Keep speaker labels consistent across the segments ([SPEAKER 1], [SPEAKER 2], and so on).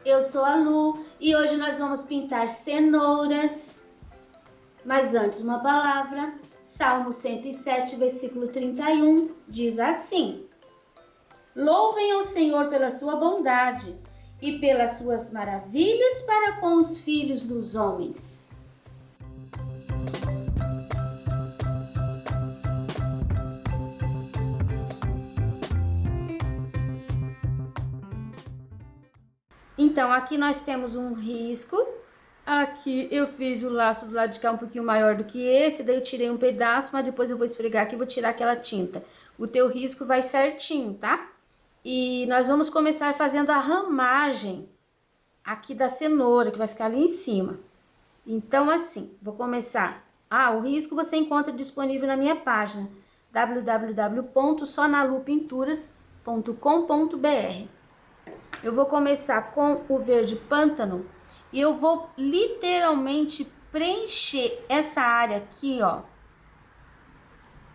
[SPEAKER 1] Eu sou a Lu e hoje nós vamos pintar cenouras. Mas antes, uma palavra. Salmo 107, versículo 31, diz assim: Louvem ao Senhor pela sua bondade e pelas suas maravilhas para com os filhos dos homens. Então, aqui nós temos um risco. Aqui eu fiz o laço do lado de cá um pouquinho maior do que esse, daí eu tirei um pedaço, mas depois eu vou esfregar aqui e vou tirar aquela tinta. O teu risco vai certinho, tá? E nós vamos começar fazendo a ramagem aqui da cenoura, que vai ficar ali em cima. Então, assim, vou começar. O risco você encontra disponível na minha página, www.sonalupinturas.com.br. Eu vou começar com o verde pântano e eu vou literalmente preencher essa área aqui, ó.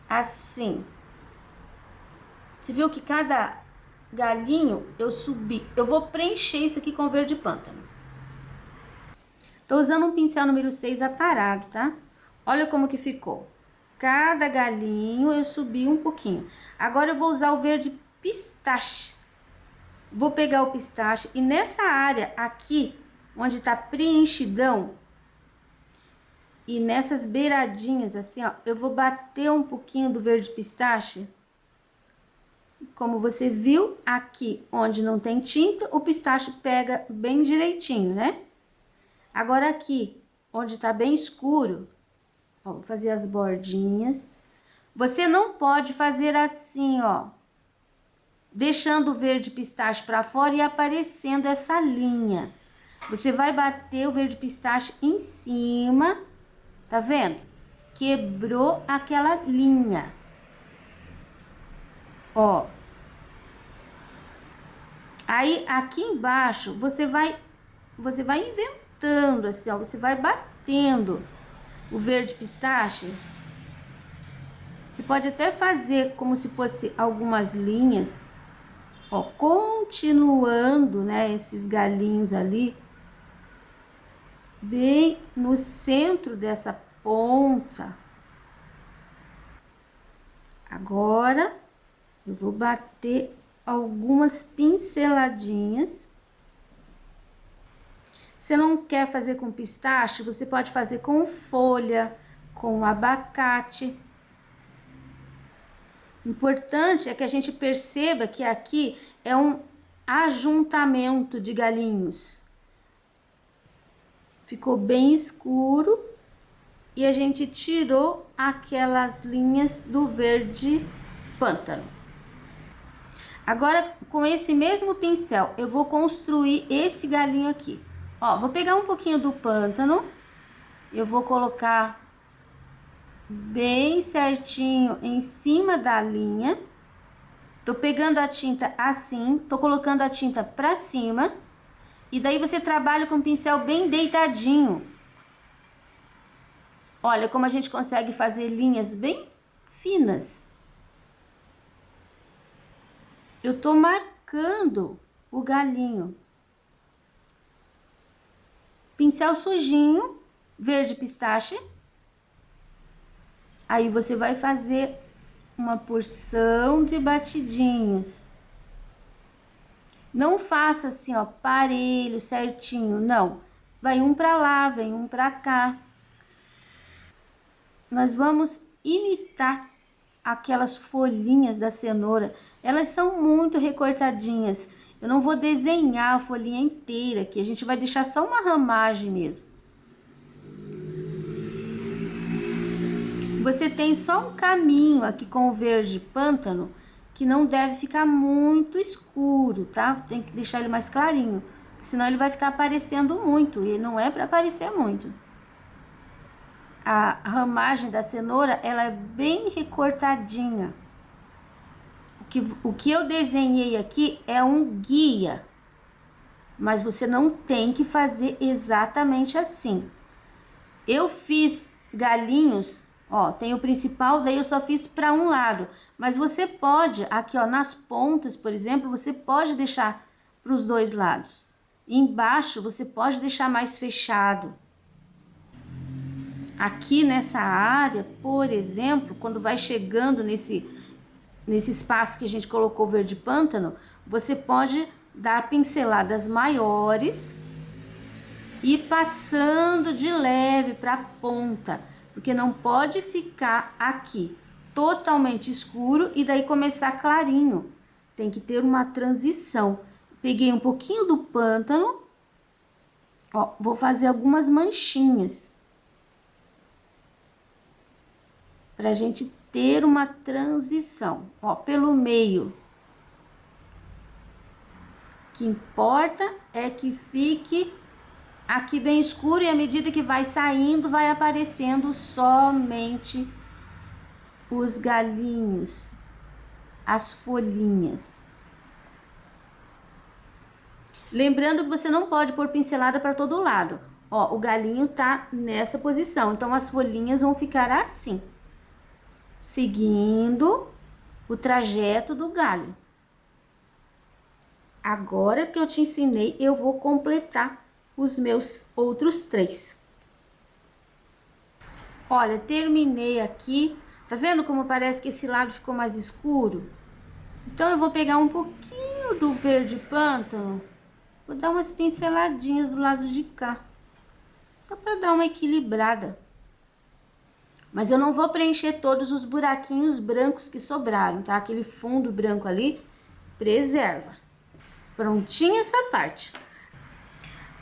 [SPEAKER 1] Assim. Você viu que cada galinho eu subi? Eu vou preencher isso aqui com verde pântano. Tô usando um pincel número 6 aparado, tá? Olha como que ficou. Cada galinho eu subi um pouquinho. Agora eu vou usar o verde pistache. Vou pegar o pistache e nessa área aqui, onde tá preenchidão, e nessas beiradinhas assim, ó, eu vou bater um pouquinho do verde pistache. Como você viu, aqui onde não tem tinta, o pistache pega bem direitinho, né? Agora aqui, onde tá bem escuro, ó, vou fazer as bordinhas. Você não pode fazer assim, ó, deixando o verde pistache para fora e aparecendo essa linha. Você vai bater o verde pistache em cima, tá vendo? Quebrou aquela linha. Ó. Aí, aqui embaixo, você vai inventando assim, ó, você vai batendo o verde pistache. Você pode até fazer como se fosse algumas linhas. Ó, continuando, né, esses galinhos ali, bem no centro dessa ponta. Agora, eu vou bater algumas pinceladinhas. Se não quer fazer com pistache, você pode fazer com folha, com abacate. O importante é que a gente perceba que aqui é um ajuntamento de galinhos. Ficou bem escuro e a gente tirou aquelas linhas do verde pântano. Agora, com esse mesmo pincel, eu vou construir esse galinho aqui. Ó, vou pegar um pouquinho do pântano, eu vou colocar bem certinho em cima da linha. Tô pegando a tinta assim, tô colocando a tinta pra cima. E daí você trabalha com o pincel bem deitadinho. Olha como a gente consegue fazer linhas bem finas. Eu tô marcando o galinho. Pincel sujinho, verde pistache. Aí você vai fazer uma porção de batidinhos. Não faça assim, ó, parelho, certinho, não. Vai um pra lá, vem um pra cá. Nós vamos imitar aquelas folhinhas da cenoura. Elas são muito recortadinhas. Eu não vou desenhar a folhinha inteira aqui, a gente vai deixar só uma ramagem mesmo. Você tem só um caminho aqui com o verde pântano, que não deve ficar muito escuro, tá? Tem que deixar ele mais clarinho, senão ele vai ficar aparecendo muito, e não é para aparecer muito. A ramagem da cenoura, ela é bem recortadinha. O que eu desenhei aqui é um guia, mas você não tem que fazer exatamente assim. Eu fiz galinhos. Ó, tem o principal, daí eu só fiz para um lado. Mas você pode, aqui ó, nas pontas, por exemplo, você pode deixar para os dois lados. Embaixo você pode deixar mais fechado. Aqui nessa área, por exemplo, quando vai chegando nesse espaço que a gente colocou verde pântano, você pode dar pinceladas maiores e passando de leve para a ponta, porque não pode ficar aqui totalmente escuro e daí começar clarinho. Tem que ter uma transição. Peguei um pouquinho do pântano, ó, vou fazer algumas manchinhas pra gente ter uma transição, ó, pelo meio. O que importa é que fique aqui bem escuro e à medida que vai saindo, vai aparecendo somente os galinhos, as folhinhas. Lembrando que você não pode pôr pincelada para todo lado. Ó, o galinho tá nessa posição, então as folhinhas vão ficar assim, seguindo o trajeto do galho. Agora que eu te ensinei, eu vou completar os meus outros 3. Olha, terminei aqui. Tá vendo como parece que esse lado ficou mais escuro? Então, eu vou pegar um pouquinho do verde pântano. Vou dar umas pinceladinhas do lado de cá. Só para dar uma equilibrada. Mas eu não vou preencher todos os buraquinhos brancos que sobraram, tá? Aquele fundo branco ali, preserva. Prontinha essa parte.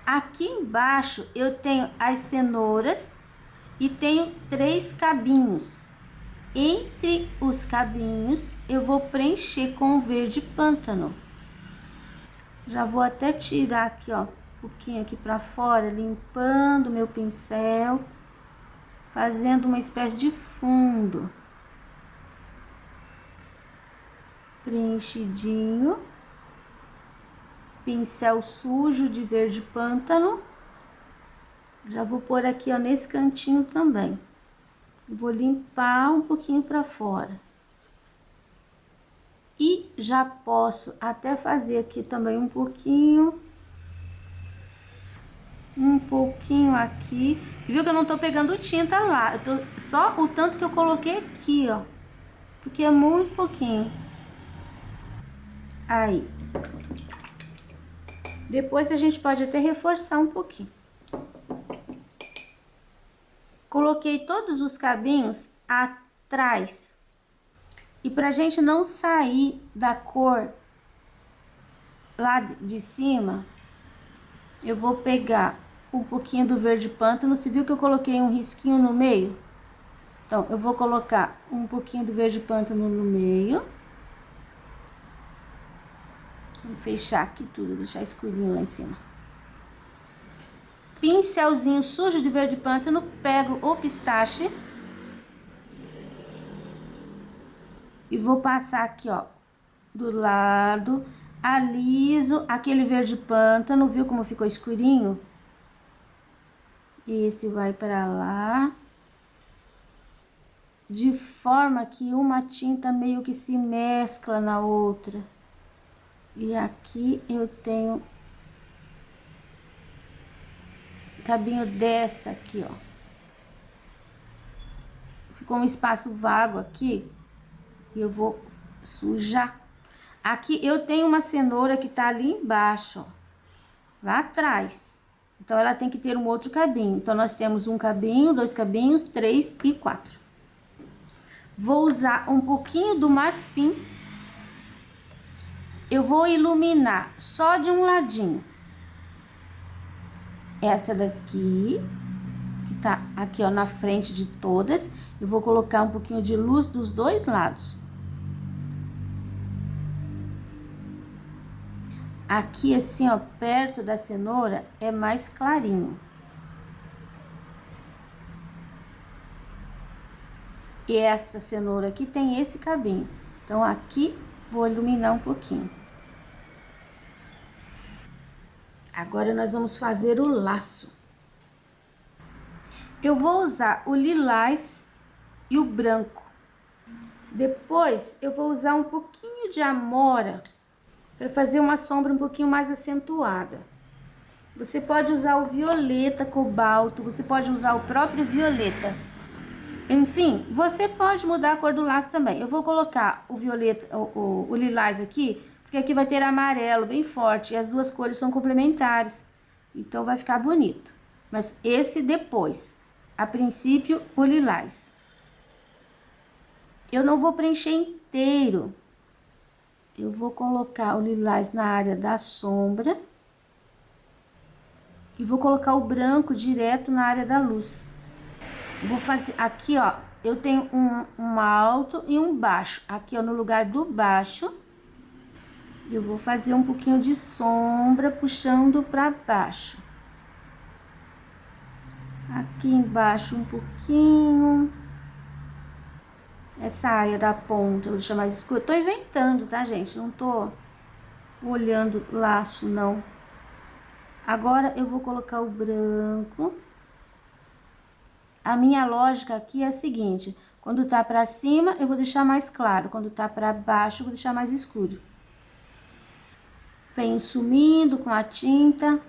[SPEAKER 1] Aqui embaixo eu tenho as cenouras e tenho 3 cabinhos. Entre os cabinhos eu vou preencher com o verde pântano. Já vou até tirar aqui, ó, um pouquinho aqui pra fora, limpando meu pincel, fazendo uma espécie de fundo. Preenchidinho. Pincel sujo de verde pântano. Já vou pôr aqui, ó, nesse cantinho também. Vou limpar um pouquinho pra fora. E já posso até fazer aqui também um pouquinho aqui. Você viu que eu não tô pegando tinta lá, eu tô só o tanto que eu coloquei aqui, ó, porque é muito pouquinho. Aí. Depois a gente pode até reforçar um pouquinho. Coloquei todos os cabinhos atrás. E pra gente não sair da cor lá de cima, eu vou pegar um pouquinho do verde pântano. Você viu que eu coloquei um risquinho no meio? Então, eu vou colocar um pouquinho do verde pântano no meio. Vou fechar aqui tudo, deixar escurinho lá em cima. Pincelzinho sujo de verde pântano, pego o pistache. E vou passar aqui, ó, do lado, aliso aquele verde pântano, viu como ficou escurinho? Esse vai pra lá. De forma que uma tinta meio que se mescla na outra. E aqui eu tenho cabinho dessa aqui, ó. Ficou um espaço vago aqui. E eu vou sujar. Aqui eu tenho uma cenoura que tá ali embaixo, ó, lá atrás. Então, ela tem que ter um outro cabinho. Então, nós temos um cabinho, 2 cabinhos, 3 e 4. Vou usar um pouquinho do marfim. Eu vou iluminar só de um ladinho. Essa daqui, que tá aqui, ó, na frente de todas. Eu vou colocar um pouquinho de luz dos 2 lados. Aqui, assim, ó, perto da cenoura, é mais clarinho. E essa cenoura aqui tem esse cabinho. Então, aqui, vou iluminar um pouquinho. Agora, nós vamos fazer o laço. Eu vou usar o lilás e o branco. Depois, eu vou usar um pouquinho de amora para fazer uma sombra um pouquinho mais acentuada. Você pode usar o violeta, cobalto, você pode usar o próprio violeta. Enfim, você pode mudar a cor do laço também. Eu vou colocar o violeta, o lilás aqui, porque aqui vai ter amarelo bem forte e as duas cores são complementares. Então vai ficar bonito. Mas esse depois. A princípio, o lilás. Eu não vou preencher inteiro. Eu vou colocar o lilás na área da sombra. E vou colocar o branco direto na área da luz. Vou fazer aqui, ó, eu tenho um alto e um baixo. Aqui, ó, no lugar do baixo, eu vou fazer um pouquinho de sombra puxando pra baixo. Aqui embaixo um pouquinho. Essa área da ponta eu vou deixar mais escura. Tô inventando, tá, gente? Não tô olhando laço, não. Agora eu vou colocar o branco. A minha lógica aqui é a seguinte: quando tá pra cima, eu vou deixar mais claro. Quando tá pra baixo, eu vou deixar mais escuro. Venho sumindo com a tinta.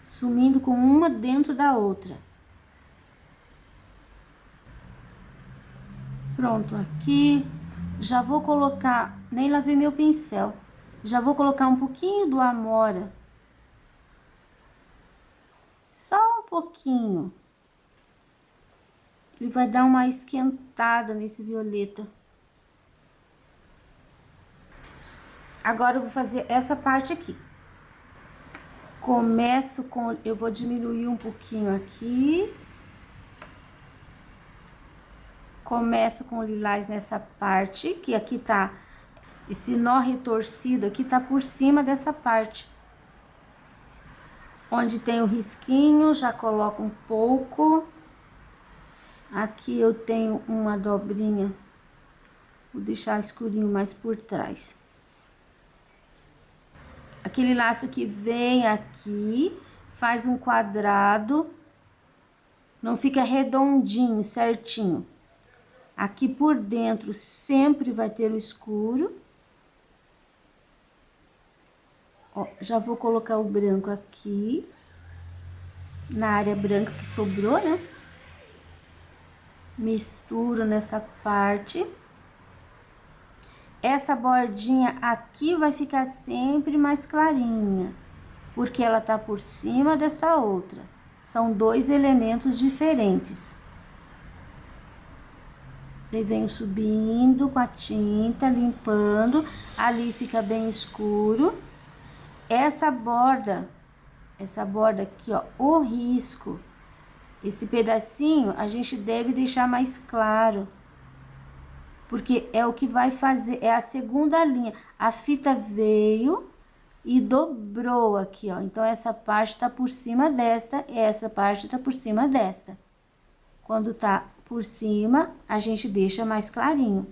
[SPEAKER 1] Sumindo com uma dentro da outra. Pronto, aqui. Já vou colocar, nem lavei meu pincel. Já vou colocar um pouquinho do Amora. Só um pouquinho. Ele vai dar uma esquentada nesse violeta. Agora eu vou fazer essa parte aqui. Começo com... Eu vou diminuir um pouquinho aqui. Começo com o lilás nessa parte, que aqui tá... Esse nó retorcido aqui tá por cima dessa parte. Onde tem o risquinho, já coloco um pouco. Aqui eu tenho uma dobrinha. Vou deixar escurinho mais por trás. Aquele laço que vem aqui, faz um quadrado. Não fica redondinho, certinho. Aqui por dentro sempre vai ter o escuro. Ó, já vou colocar o branco aqui. Na área branca que sobrou, né? Misturo nessa parte. Essa bordinha aqui vai ficar sempre mais clarinha, porque ela tá por cima dessa outra. São dois elementos diferentes. Eu venho subindo com a tinta, limpando. Ali fica bem escuro. Essa borda aqui, ó, o risco, esse pedacinho a gente deve deixar mais claro. Porque é o que vai fazer, é a segunda linha. A fita veio e dobrou aqui, ó. Então, essa parte tá por cima desta e essa parte tá por cima desta. Quando tá por cima, a gente deixa mais clarinho.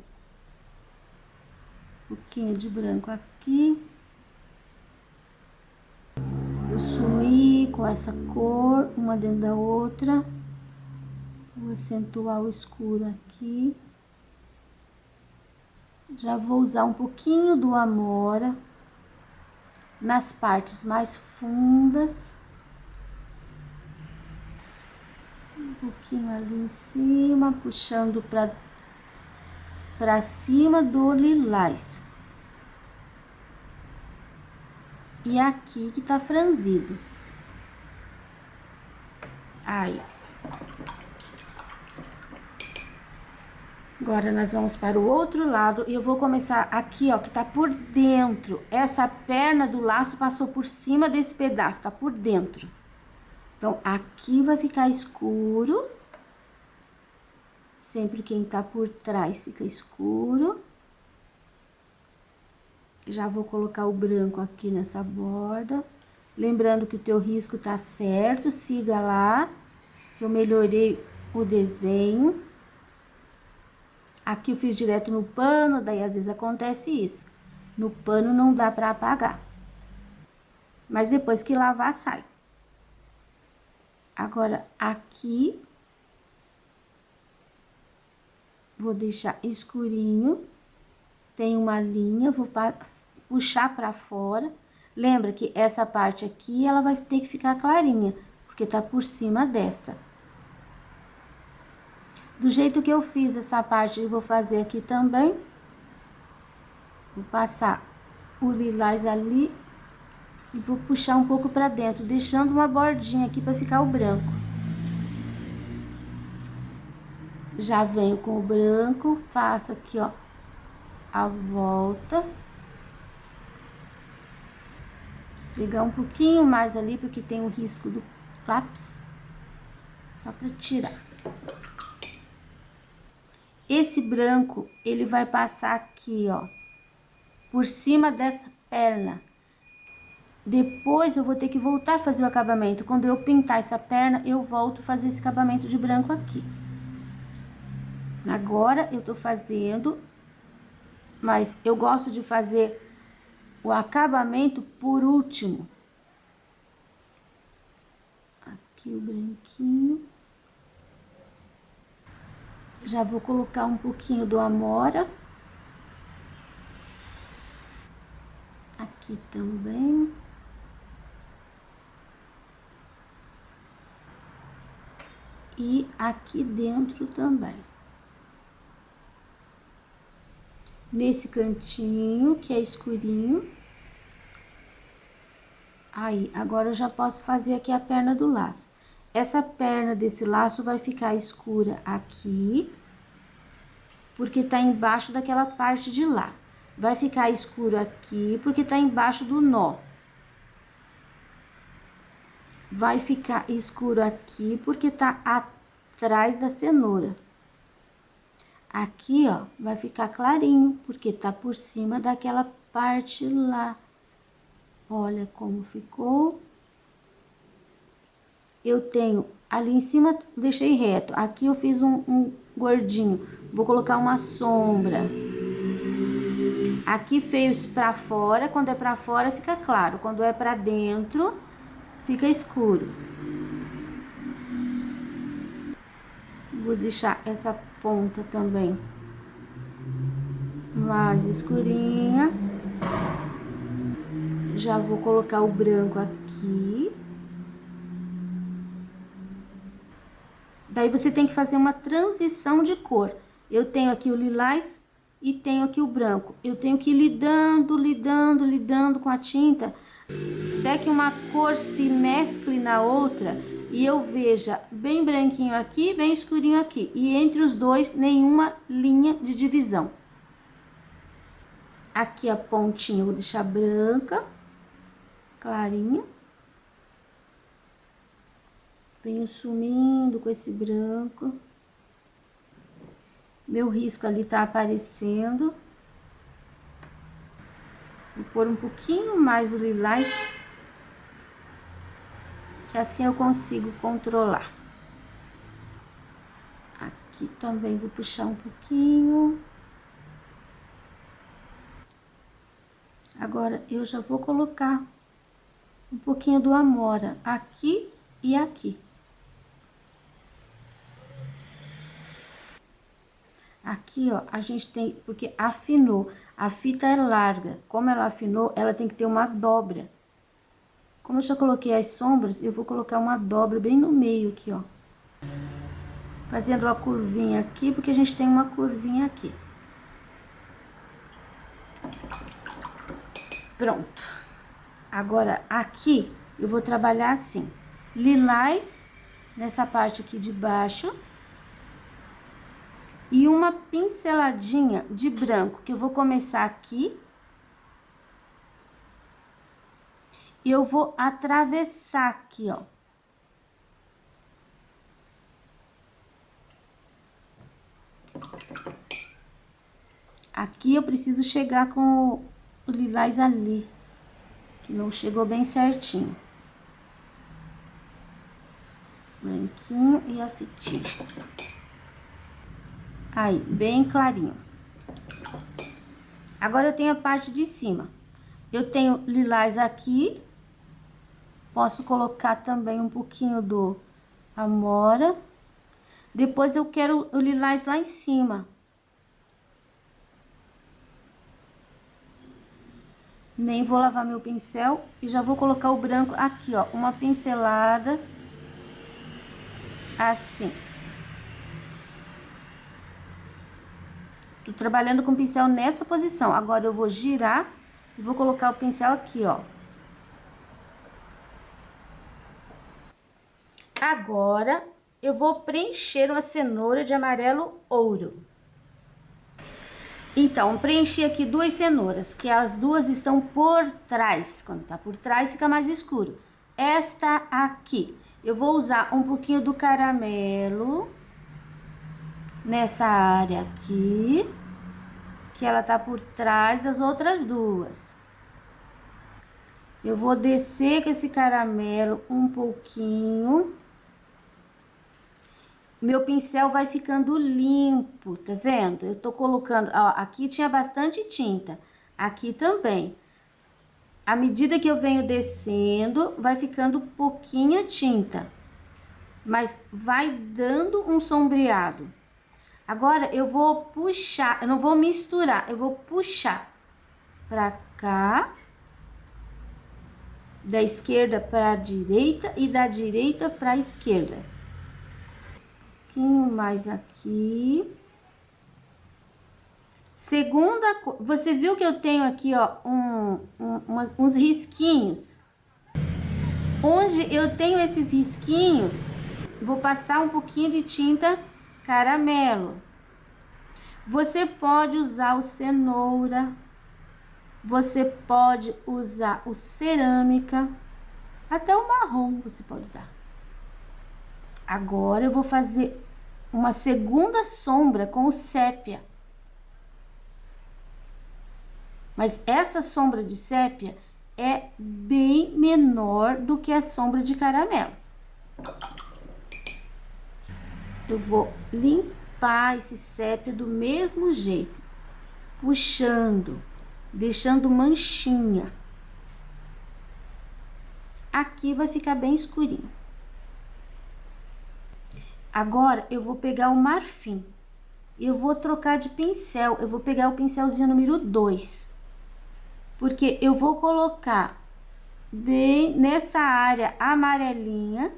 [SPEAKER 1] Um pouquinho de branco aqui. Eu sumi com essa cor, uma dentro da outra. Vou acentuar o escuro aqui. Já vou usar um pouquinho do Amora nas partes mais fundas. Um pouquinho ali em cima, puxando pra cima do lilás. E aqui que tá franzido. Aí. Agora, nós vamos para o outro lado e eu vou começar aqui, ó, que tá por dentro. Essa perna do laço passou por cima desse pedaço, tá por dentro. Então, aqui vai ficar escuro. Sempre quem tá por trás fica escuro. Já vou colocar o branco aqui nessa borda. Lembrando que o teu risco tá certo, siga lá, que eu melhorei o desenho. Aqui eu fiz direto no pano, daí às vezes acontece isso. No pano não dá pra apagar. Mas depois que lavar, sai. Agora, aqui, vou deixar escurinho. Tem uma linha, vou puxar pra fora. Lembra que essa parte aqui, ela vai ter que ficar clarinha, porque tá por cima desta. Do jeito que eu fiz essa parte, eu vou fazer aqui também. Vou passar o lilás ali e vou puxar um pouco pra dentro, deixando uma bordinha aqui pra ficar o branco. Já venho com o branco, faço aqui, ó, a volta. Ligar um pouquinho mais ali, porque tem o risco do lápis. Só pra tirar. Esse branco, ele vai passar aqui, ó, por cima dessa perna. Depois eu vou ter que voltar a fazer o acabamento. Quando eu pintar essa perna, eu volto a fazer esse acabamento de branco aqui. Agora eu tô fazendo, mas eu gosto de fazer o acabamento por último. Aqui o branquinho. Já vou colocar um pouquinho do Amora. Aqui também. E aqui dentro também. Nesse cantinho, que é escurinho. Aí, agora eu já posso fazer aqui a perna do laço. Essa perna desse laço vai ficar escura aqui, porque tá embaixo daquela parte de lá. Vai ficar escuro aqui, porque tá embaixo do nó. Vai ficar escuro aqui, porque tá atrás da cenoura. Aqui, ó, vai ficar clarinho, porque tá por cima daquela parte lá. Olha como ficou. Eu tenho ali em cima, deixei reto. Aqui eu fiz um gordinho. Vou colocar uma sombra. Aqui fez pra fora, quando é pra fora fica claro. Quando é pra dentro, fica escuro. Vou deixar essa ponta também mais escurinha. Já vou colocar o branco aqui. Daí você tem que fazer uma transição de cor. Eu tenho aqui o lilás e tenho aqui o branco. Eu tenho que ir lidando com a tinta, até que uma cor se mescle na outra e eu veja bem branquinho aqui, bem escurinho aqui. E entre os dois, nenhuma linha de divisão. Aqui a pontinha eu vou deixar branca, clarinha. Venho sumindo com esse branco. Meu risco ali tá aparecendo. Vou pôr um pouquinho mais do lilás, que assim eu consigo controlar. Aqui também vou puxar um pouquinho. Agora, eu já vou colocar um pouquinho do Amora aqui e aqui. Aqui, ó, a gente tem, porque afinou, a fita é larga, como ela afinou, ela tem que ter uma dobra. Como eu já coloquei as sombras, eu vou colocar uma dobra bem no meio aqui, ó. Fazendo a curvinha aqui, porque a gente tem uma curvinha aqui. Pronto. Agora, aqui, eu vou trabalhar assim, lilás nessa parte aqui de baixo. E uma pinceladinha de branco, que eu vou começar aqui. E eu vou atravessar aqui, ó. Aqui eu preciso chegar com o lilás ali, que não chegou bem certinho. Branquinho e a fitinha. Aí, bem clarinho. Agora eu tenho a parte de cima. Eu tenho lilás aqui. Posso colocar também um pouquinho do Amora. Depois eu quero o lilás lá em cima. Nem vou lavar meu pincel e já vou colocar o branco aqui, ó, uma pincelada assim. Tô trabalhando com o pincel nessa posição. Agora eu vou girar e vou colocar o pincel aqui, ó. Agora eu vou preencher uma cenoura de amarelo ouro. Então, preenchi aqui 2 cenouras, que as duas estão por trás. Quando tá por trás, fica mais escuro. Esta aqui, eu vou usar um pouquinho do caramelo nessa área aqui, que ela tá por trás das outras duas. Eu vou descer com esse caramelo um pouquinho. Meu pincel vai ficando limpo, tá vendo? Eu tô colocando, ó, aqui tinha bastante tinta, aqui também. À medida que eu venho descendo, vai ficando pouquinha tinta, mas vai dando um sombreado. Agora, eu vou puxar, eu não vou misturar, eu vou puxar pra cá, da esquerda pra direita e da direita pra esquerda. Um pouquinho mais aqui. Segunda coisa, você viu que eu tenho aqui, ó, uns risquinhos. Onde eu tenho esses risquinhos, vou passar um pouquinho de tinta caramelo. Você pode usar o cenoura, você pode usar o cerâmica, até o marrom você pode usar. Agora eu vou fazer uma segunda sombra com o sépia. Mas essa sombra de sépia é bem menor do que a sombra de caramelo. Eu vou limpar esse sépia do mesmo jeito, puxando, deixando manchinha. Aqui vai ficar bem escurinho. Agora, eu vou pegar o marfim. Eu vou trocar de pincel. Eu vou pegar o pincelzinho número 2. Porque eu vou colocar bem nessa área amarelinha,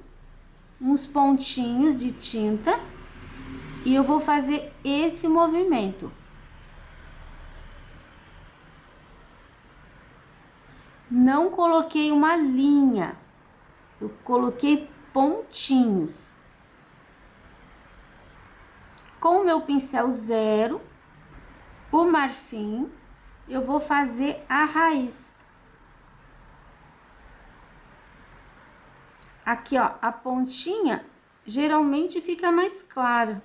[SPEAKER 1] uns pontinhos de tinta. E eu vou fazer esse movimento. Não coloquei uma linha. Eu coloquei pontinhos. Com o meu pincel 0, o marfim, eu vou fazer a raiz. Aqui, ó, a pontinha geralmente fica mais clara.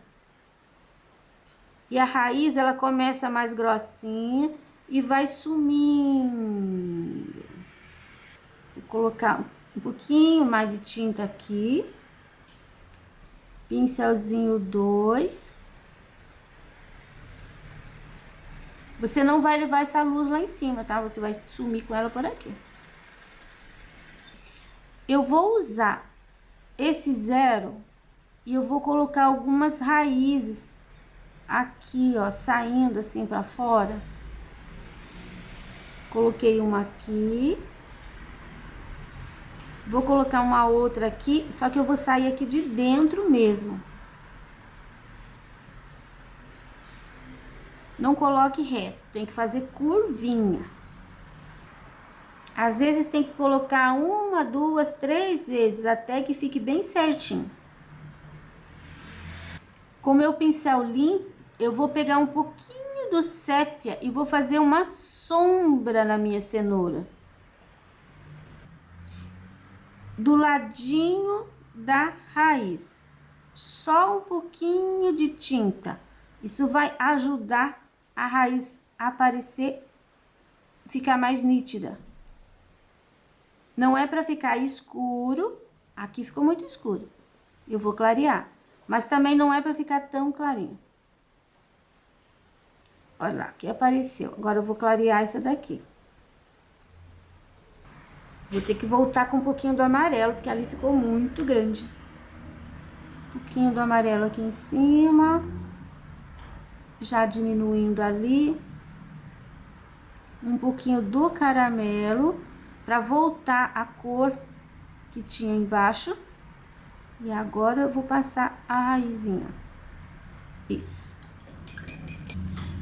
[SPEAKER 1] E a raiz, ela começa mais grossinha e vai sumindo. Vou colocar um pouquinho mais de tinta aqui. Pincelzinho 2. Você não vai levar essa luz lá em cima, tá? Você vai sumir com ela por aqui. Eu vou usar esse 0 e eu vou colocar algumas raízes aqui, ó, saindo assim pra fora. Coloquei uma aqui. Vou colocar uma outra aqui, só que eu vou sair aqui de dentro mesmo. Não coloque reto, tem que fazer curvinha. Às vezes tem que colocar 1, 2, 3 vezes, até que fique bem certinho. Com meu pincel limpo, eu vou pegar um pouquinho do sépia e vou fazer uma sombra na minha cenoura. Do ladinho da raiz. Só um pouquinho de tinta. Isso vai ajudar a raiz a aparecer, ficar mais nítida. Não é para ficar escuro, aqui ficou muito escuro. Eu vou clarear, mas também não é para ficar tão clarinho. Olha lá, aqui apareceu. Agora eu vou clarear essa daqui. Vou ter que voltar com um pouquinho do amarelo, porque ali ficou muito grande. Um pouquinho do amarelo aqui em cima. Já diminuindo ali. um pouquinho do caramelo para voltar a cor que tinha embaixo. E agora eu vou passar a raizinha. Isso.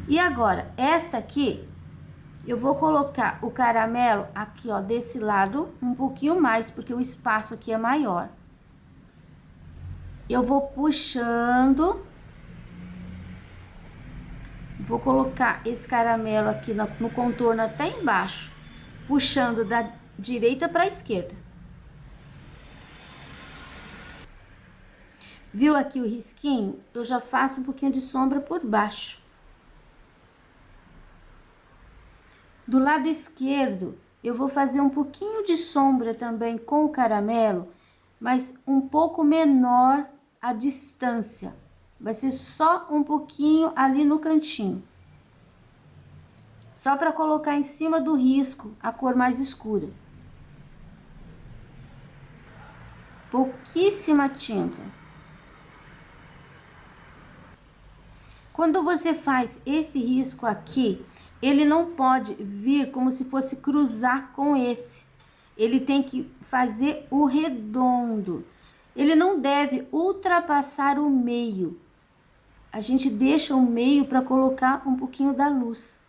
[SPEAKER 1] E agora, esta aqui, eu vou colocar o caramelo aqui, ó, desse lado, um pouquinho mais, porque o espaço aqui é maior. Eu vou puxando. Vou colocar esse caramelo aqui no contorno até embaixo, puxando da direita para a esquerda. Viu aqui o risquinho? Eu já faço um pouquinho de sombra por baixo. Do lado esquerdo, eu vou fazer um pouquinho de sombra também com o caramelo, mas um pouco menor a distância. Vai ser só um pouquinho ali no cantinho. Só para colocar em cima do risco a cor mais escura. Pouquíssima tinta. Quando você faz esse risco aqui, ele não pode vir como se fosse cruzar com esse. Ele tem que fazer o redondo. Ele não deve ultrapassar o meio. A gente deixa o meio para colocar um pouquinho da luz.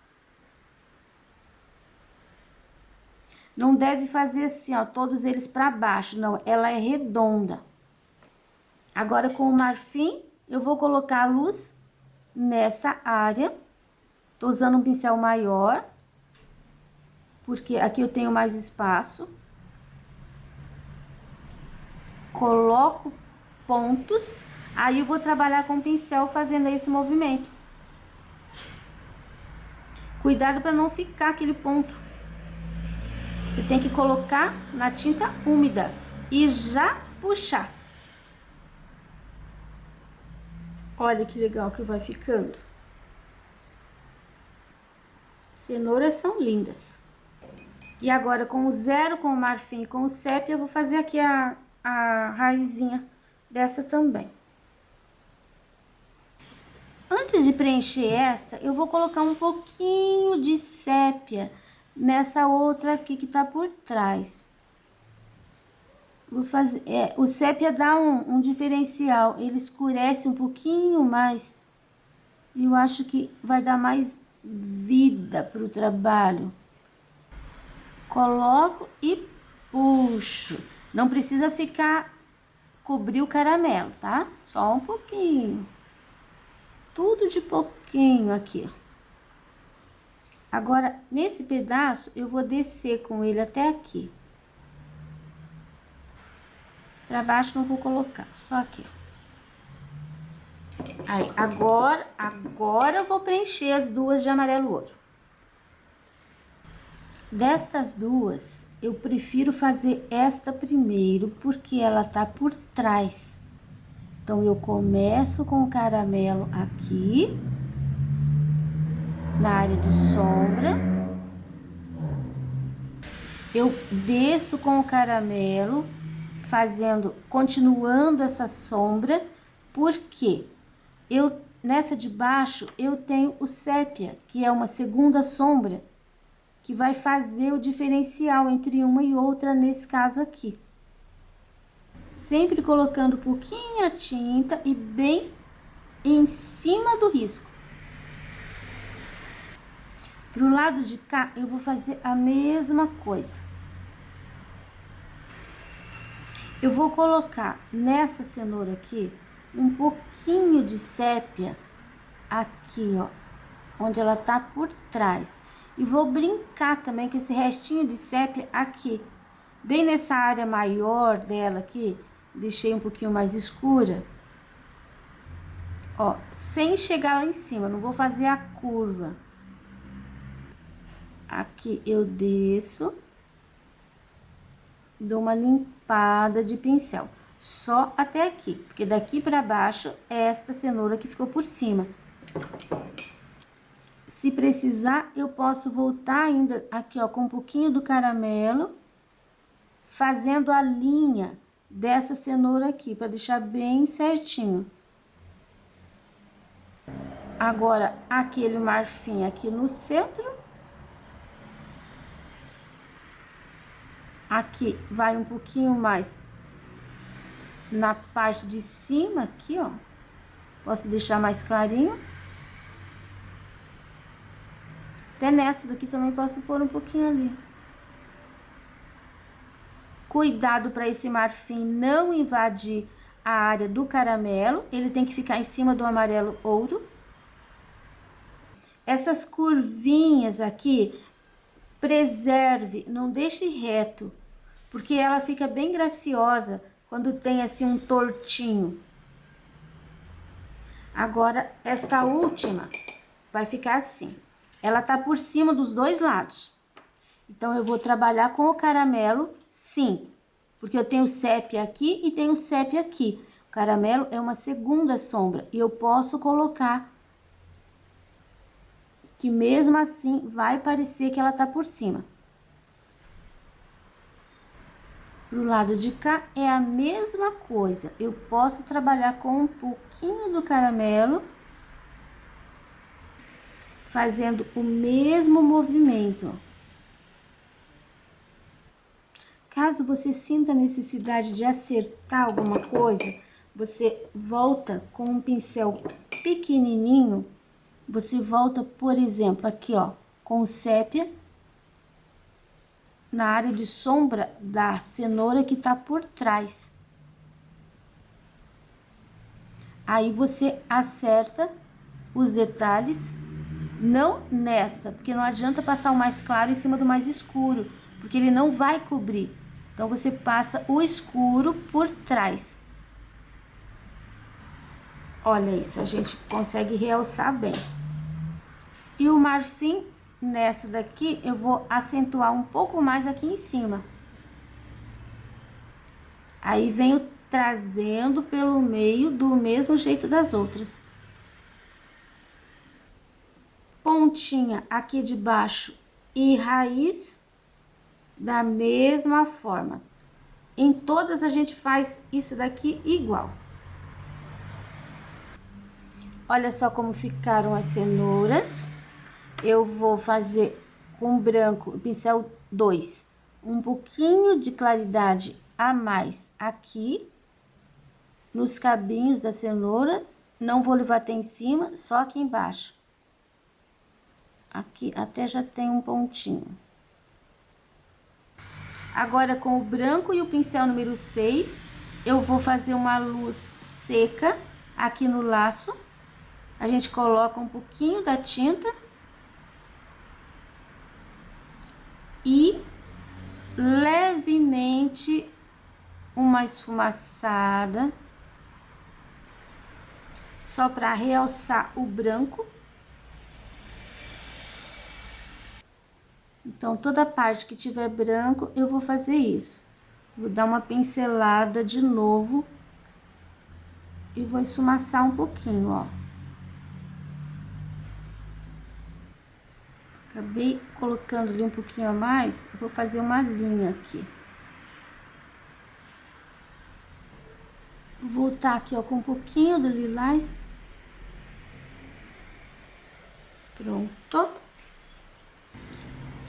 [SPEAKER 1] Não deve fazer assim, ó, todos eles para baixo, não, ela é redonda. Agora, com o marfim, eu vou colocar a luz nessa área. Tô usando um pincel maior, porque aqui eu tenho mais espaço. Coloco pontos, aí eu vou trabalhar com o pincel fazendo esse movimento. Cuidado para não ficar aquele ponto. Você tem que colocar na tinta úmida e já puxar. Olha que legal que vai ficando. Cenouras são lindas. E agora, com o zero, com o marfim e com o sépia, eu vou fazer aqui a raizinha dessa também. Antes de preencher essa, eu vou colocar um pouquinho de sépia nessa outra aqui que tá por trás. Vou fazer, o sépia dá um diferencial, ele escurece um pouquinho mais. E eu acho que vai dar mais vida pro trabalho. Coloco e puxo. Não precisa cobrir o caramelo, tá? Só um pouquinho. Tudo de pouquinho aqui. Agora, nesse pedaço, eu vou descer com ele até aqui. Pra baixo não vou colocar, só aqui. Aí, agora eu vou preencher as duas de amarelo ouro. Dessas duas, eu prefiro fazer esta primeiro, porque ela tá por trás. Então, eu começo com o caramelo aqui, na área de sombra. Eu desço com o caramelo, continuando essa sombra, porque nessa de baixo, eu tenho o sépia, que é uma segunda sombra, que vai fazer o diferencial entre uma e outra nesse caso aqui. Sempre colocando pouquinha tinta e bem em cima do risco. Pro lado de cá, eu vou fazer a mesma coisa. Eu vou colocar nessa cenoura aqui um pouquinho de sépia aqui, ó, onde ela tá por trás. E vou brincar também com esse restinho de sépia aqui, bem nessa área maior dela aqui, deixei um pouquinho mais escura. Ó, sem chegar lá em cima, não vou fazer a curva. Aqui eu desço, dou uma limpada de pincel, só até aqui, porque daqui para baixo é esta cenoura que ficou por cima. Se precisar, eu posso voltar ainda aqui, ó, com um pouquinho do caramelo, fazendo a linha dessa cenoura aqui, para deixar bem certinho. Agora, aquele marfim aqui no centro. Aqui vai um pouquinho mais na parte de cima, aqui, ó. Posso deixar mais clarinho. Até nessa daqui também posso pôr um pouquinho ali. Cuidado para esse marfim não invadir a área do caramelo. Ele tem que ficar em cima do amarelo ouro. Essas curvinhas aqui, preserve, não deixe reto, porque ela fica bem graciosa quando tem assim um tortinho. Agora, essa última vai ficar assim. Ela tá por cima dos dois lados. Então, eu vou trabalhar com o caramelo, sim, porque eu tenho sépia aqui e tenho sépia aqui. O caramelo é uma segunda sombra e eu posso colocar que mesmo assim vai parecer que ela tá por cima. Pro lado de cá é a mesma coisa. Eu posso trabalhar com um pouquinho do caramelo, fazendo o mesmo movimento. Caso você sinta a necessidade de acertar alguma coisa, você volta com um pincel pequenininho. Você volta, por exemplo, aqui, ó, com o sépia na área de sombra da cenoura que tá por trás. Aí você acerta os detalhes, não nessa, porque não adianta passar o mais claro em cima do mais escuro, porque ele não vai cobrir. Então, você passa o escuro por trás. Olha isso, a gente consegue realçar bem. E o marfim, nessa daqui, eu vou acentuar um pouco mais aqui em cima. Aí, venho trazendo pelo meio do mesmo jeito das outras. Pontinha aqui de baixo e raiz da mesma forma. Em todas a gente faz isso daqui igual. Olha só como ficaram as cenouras. Eu vou fazer com branco, pincel 2, um pouquinho de claridade a mais aqui, nos cabinhos da cenoura. Não vou levar até em cima, só aqui embaixo. Aqui até já tem um pontinho. Agora, com o branco e o pincel número 6, eu vou fazer uma luz seca aqui no laço. A gente coloca um pouquinho da tinta e levemente uma esfumaçada, só para realçar o branco. Então, toda parte que tiver branco, eu vou fazer isso. Vou dar uma pincelada de novo e vou esfumaçar um pouquinho, ó. Acabei colocando ali um pouquinho a mais, eu vou fazer uma linha aqui. Vou voltar aqui, ó, com um pouquinho do lilás. Pronto.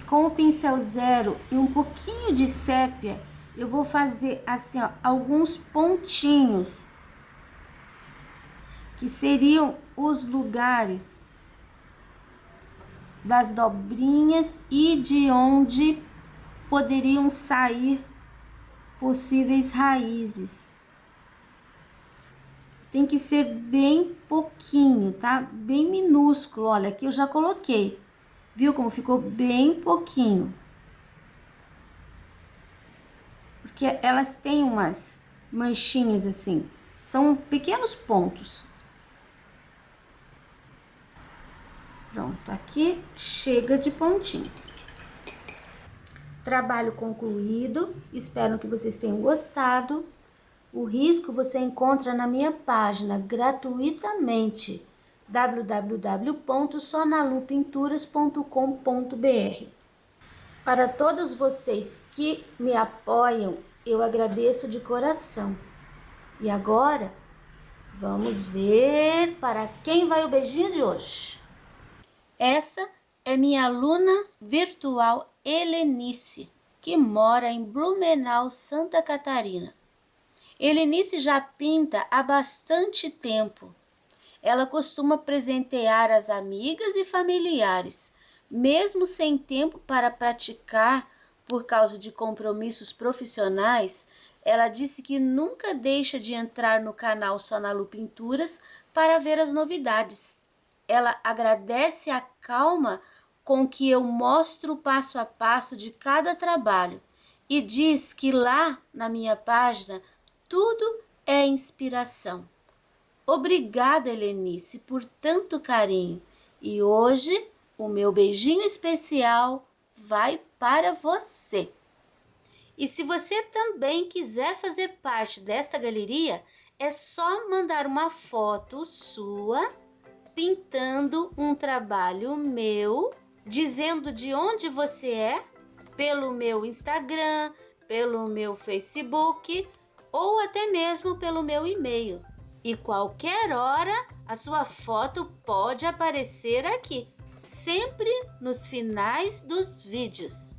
[SPEAKER 1] Com o pincel 0 e um pouquinho de sépia, eu vou fazer assim, ó, alguns pontinhos, que seriam os lugares das dobrinhas e de onde poderiam sair possíveis raízes. Tem que ser bem pouquinho, tá? Bem minúsculo. Olha, aqui eu já coloquei. Viu como ficou bem pouquinho? Porque elas têm umas manchinhas assim. São pequenos pontos. Pronto, aqui chega de pontinhos. Trabalho concluído. Espero que vocês tenham gostado. O risco você encontra na minha página gratuitamente, www.sonalupinturas.com.br. Para todos vocês que me apoiam, eu agradeço de coração. E agora, vamos ver para quem vai o beijinho de hoje. Essa é minha aluna virtual Helenice, que mora em Blumenau, Santa Catarina. Helenice já pinta há bastante tempo. Ela costuma presentear as amigas e familiares, mesmo sem tempo para praticar por causa de compromissos profissionais. Ela disse que nunca deixa de entrar no canal Sonalu Pinturas para ver as novidades. Ela agradece a calma com que eu mostro o passo a passo de cada trabalho e diz que lá na minha página tudo é inspiração. Obrigada, Helenice, por tanto carinho. E hoje o meu beijinho especial vai para você. E se você também quiser fazer parte desta galeria, é só mandar uma foto sua pintando um trabalho meu, dizendo de onde você é, pelo meu Instagram, pelo meu Facebook ou até mesmo pelo meu e-mail. E qualquer hora a sua foto pode aparecer aqui, sempre nos finais dos vídeos.